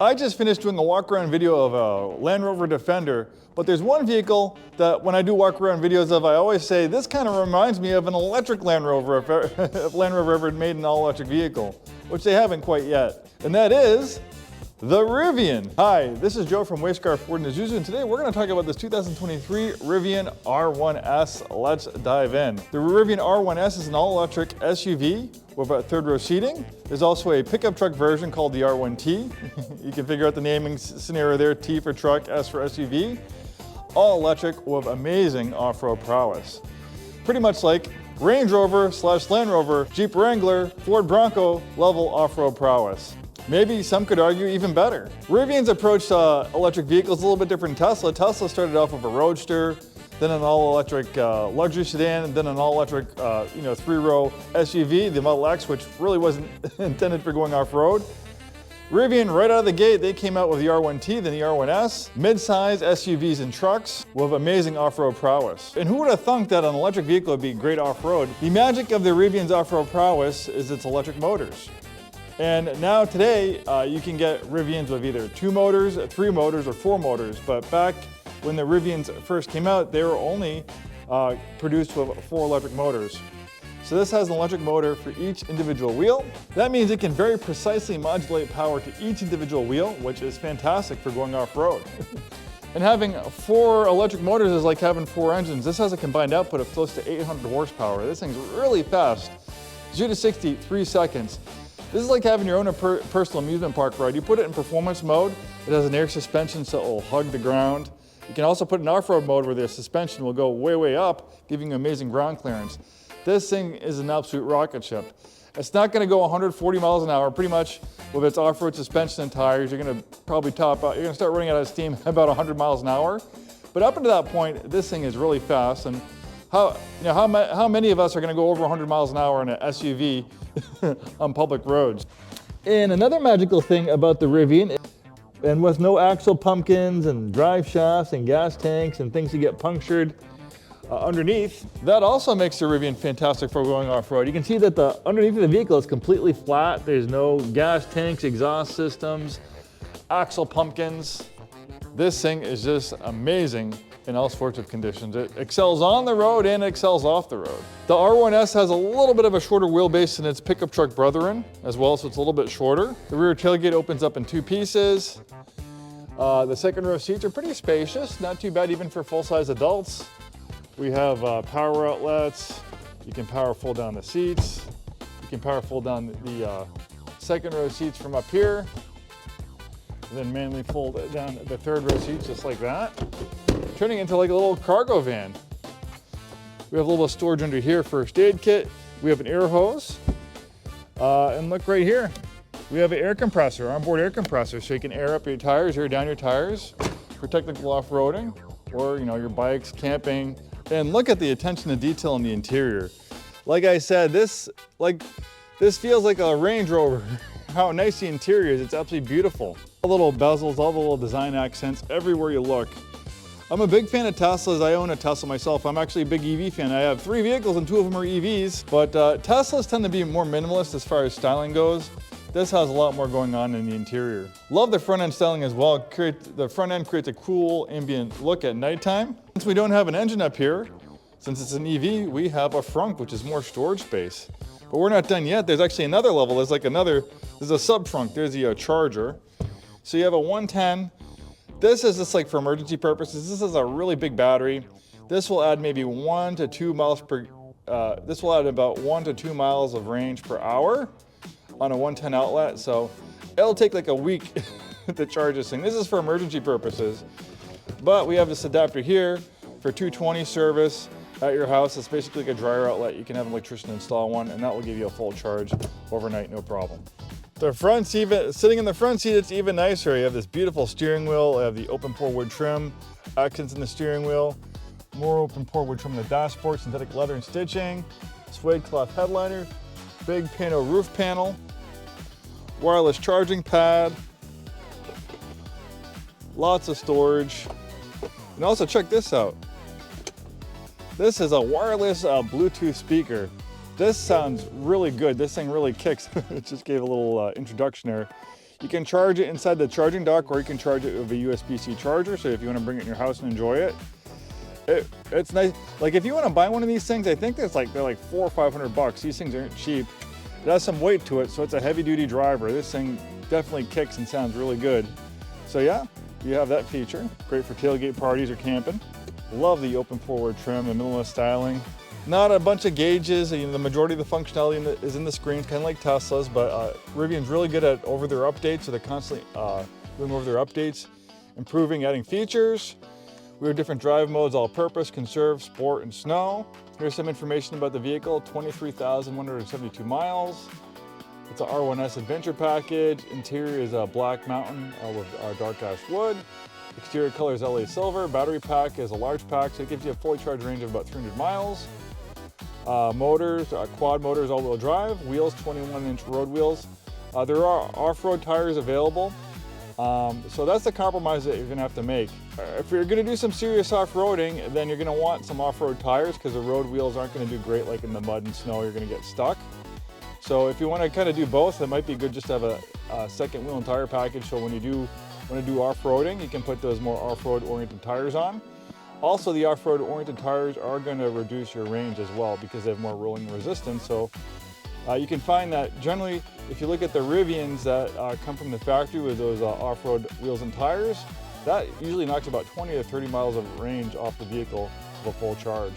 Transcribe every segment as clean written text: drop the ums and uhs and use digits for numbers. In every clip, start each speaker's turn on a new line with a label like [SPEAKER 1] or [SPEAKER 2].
[SPEAKER 1] I just finished doing a walk-around video of a Land Rover Defender, but there's one vehicle that when I do walk-around videos of, I always say, this kind of reminds me of an electric Land Rover, if Land Rover ever made an all-electric vehicle, which they haven't quite yet. And that is the Rivian. Hi, this is Joe from Scarff Ford and Isuzu, and today we're going to talk about this 2023 Rivian R1S. Let's dive in. The Rivian R1S is an all-electric SUV with a third row seating. There's also a pickup truck version called the R1T. You can figure out the naming scenario there, T for truck, S for SUV. All electric with amazing off-road prowess. Pretty much like Range Rover / Land Rover, Jeep Wrangler, Ford Bronco level off-road prowess. Maybe some could argue even better. Rivian's approach to electric vehicles is a little bit different than Tesla. Tesla started off with a Roadster, then an all-electric luxury sedan, and then an all-electric three-row SUV, the Model X, which really wasn't intended for going off-road. Rivian, right out of the gate, they came out with the R1T, then the R1S, mid-size SUVs and trucks with amazing off-road prowess. And who would have thunk that an electric vehicle would be great off-road? The magic of the Rivian's off-road prowess is its electric motors. And now today, you can get Rivians with either 2 motors, 3 motors, or 4 motors. But back when the Rivians first came out, they were only produced with 4 electric motors. So this has an electric motor for each individual wheel. That means it can very precisely modulate power to each individual wheel, which is fantastic for going off-road. And having 4 electric motors is like having 4 engines. This has a combined output of close to 800 horsepower. This thing's really fast. 0 to 60, 3 seconds. This is like having your own personal amusement park ride. You put it in performance mode, it has an air suspension so it will hug the ground. You can also put it in off-road mode where the suspension will go way, way up, giving you amazing ground clearance. This thing is an absolute rocket ship. It's not gonna go 140 miles an hour, pretty much with its off-road suspension and tires. You're gonna probably top out, you're gonna start running out of steam about 100 miles an hour. But up until that point, this thing is really fast. And how many of us are gonna go over 100 miles an hour in an SUV on public roads? And another magical thing about the Rivian, and with no axle pumpkins and drive shafts and gas tanks and things to get punctured underneath, that also makes the Rivian fantastic for going off-road. You can see that the underneath of the vehicle is completely flat. There's no gas tanks, exhaust systems, axle pumpkins. This thing is just amazing in all sorts of conditions. It excels on the road and it excels off the road. The R1S has a little bit of a shorter wheelbase than its pickup truck brethren as well, so it's a little bit shorter. The rear tailgate opens up in 2 pieces. The second row seats are pretty spacious, not too bad even for full-size adults. We have power outlets. You can power fold down the seats. You can power fold down the second row seats from up here. And then manually fold down the third row seats just like that, turning into like a little cargo van. We have a little storage under here, first aid kit. We have an air hose. And look right here. We have an air compressor, onboard air compressor, so you can air up your tires, air down your tires for technical off-roading or your bikes, camping. And look at the attention to detail in the interior. Like I said, this feels like a Range Rover. How nice the interior is, it's absolutely beautiful. All the little bezels, all the little design accents, everywhere you look. I'm a big fan of Teslas. I own a Tesla myself. I'm actually a big EV fan. I have 3 vehicles and 2 of them are EVs, but Teslas tend to be more minimalist as far as styling goes. This has a lot more going on in the interior. Love the front end styling as well. The front end creates a cool ambient look at nighttime. Since we don't have an engine up here, since it's an EV, we have a frunk, which is more storage space. But we're not done yet. There's actually another level. There's a sub trunk. There's the charger. So you have a 110. This is just like for emergency purposes. This is a really big battery. This will add maybe 1 to 2 miles per, this will add about 1 to 2 miles of range per hour on a 110 outlet. So it'll take like a week to charge this thing. This is for emergency purposes. But we have this adapter here for 220 service at your house. It's basically like a dryer outlet. You can have an electrician install one and that will give you a full charge overnight, no problem. The front seat, sitting in the front seat, it's even nicer. You have this beautiful steering wheel. You have the open pore wood trim, accents in the steering wheel, more open pore wood trim in the dashboard, synthetic leather and stitching, suede cloth headliner, big pano roof panel, wireless charging pad, lots of storage. And also check this out. This is a wireless Bluetooth speaker. This sounds really good. This thing really kicks. It just gave a little introduction there. You can charge it inside the charging dock, or you can charge it with a USB-C charger. So if you want to bring it in your house and enjoy it, it's nice. Like if you want to buy one of these things, I think they're like $400 or $500. These things aren't cheap. It has some weight to it, so it's a heavy-duty driver. This thing definitely kicks and sounds really good. So yeah, you have that feature. Great for tailgate parties or camping. Love the open forward trim, the minimalist styling. Not a bunch of gauges. The majority of the functionality is in the screens, kind of like Tesla's, but Rivian's really good at over-their updates, so they're constantly doing over-their updates, improving, adding features. We have different drive modes: all-purpose, conserve, sport, and snow. Here's some information about the vehicle: 23,172 miles. It's an R1S Adventure package. Interior is a black mountain with dark ash wood. Exterior color is LA silver. Battery pack is a large pack, so it gives you a fully charged range of about 300 miles. Motors, quad motors, all-wheel drive. Wheels, 21-inch road wheels. There are off-road tires available. So that's the compromise that you're gonna have to make. If you're gonna do some serious off-roading, then you're gonna want some off-road tires, because the road wheels aren't gonna do great. Like in the mud and snow, you're gonna get stuck. So if you wanna kind of do both, it might be good just to have a second wheel and tire package, so when you do want to do off-roading, you can put those more off-road oriented tires on. Also, the off-road oriented tires are going to reduce your range as well, because they have more rolling resistance. So you can find that generally, if you look at the Rivians that come from the factory with those off-road wheels and tires, that usually knocks about 20 to 30 miles of range off the vehicle with a full charge.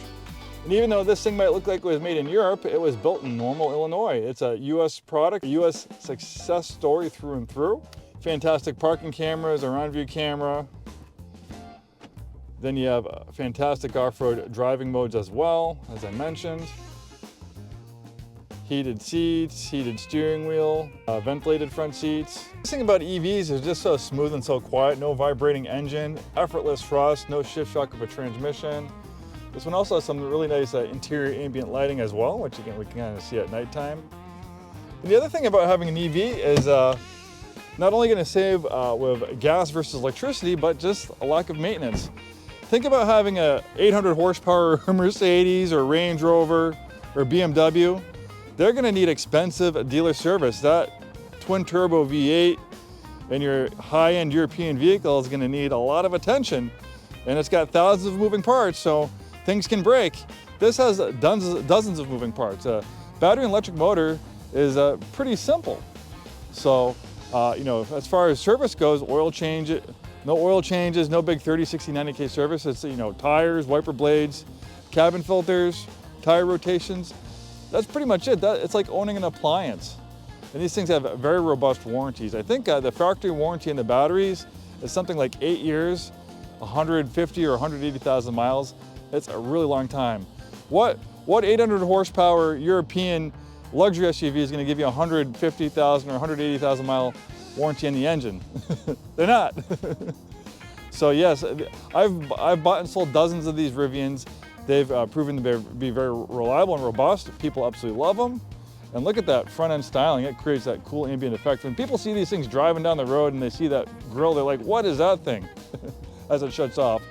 [SPEAKER 1] And even though this thing might look like it was made in Europe, it was built in Normal, Illinois. It's a US product, a US success story through and through. Fantastic parking cameras, a round view camera. Then you have fantastic off-road driving modes as well, as I mentioned. Heated seats, heated steering wheel, ventilated front seats. The thing about EVs is just so smooth and so quiet. No vibrating engine, effortless thrust, no shift shock of a transmission. This one also has some really nice interior ambient lighting as well, which again we can kind of see at nighttime. And the other thing about having an EV is not only going to save with gas versus electricity, but just a lack of maintenance. Think about having a 800 horsepower Mercedes or Range Rover or BMW. They're going to need expensive dealer service. That twin turbo V8 in your high-end European vehicle is going to need a lot of attention, and it's got thousands of moving parts, so things can break. This has dozens of moving parts. A battery and electric motor is pretty simple. So as far as service goes, oil change, no oil changes, no big 30, 60, 90K service. It's, tires, wiper blades, cabin filters, tire rotations. That's pretty much it. It's like owning an appliance. And these things have very robust warranties. I think the factory warranty in the batteries is something like 8 years, 150 or 180,000 miles. It's a really long time. What 800 horsepower European luxury SUV is going to give you 150,000 or 180,000 mile warranty on the engine? They're not. So yes, I've bought and sold dozens of these Rivians. They've proven to be very reliable and robust. People absolutely love them. And look at that front end styling. It creates that cool ambient effect. When people see these things driving down the road and they see that grille, they're like, what is that thing? As it shuts off.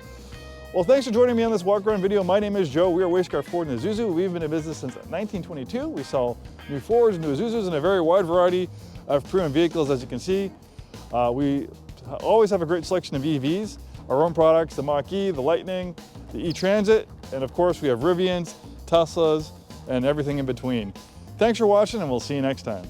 [SPEAKER 1] Well, thanks for joining me on this walk around video. My name is Joe. We are Scarff Ford and Isuzu. We've been in business since 1922. We sell new Fords, new Isuzus, and a very wide variety of pre-owned vehicles, as you can see. We always have a great selection of EVs, our own products, the Mach-E, the Lightning, the E-Transit, and of course we have Rivians, Teslas, and everything in between. Thanks for watching, and we'll see you next time.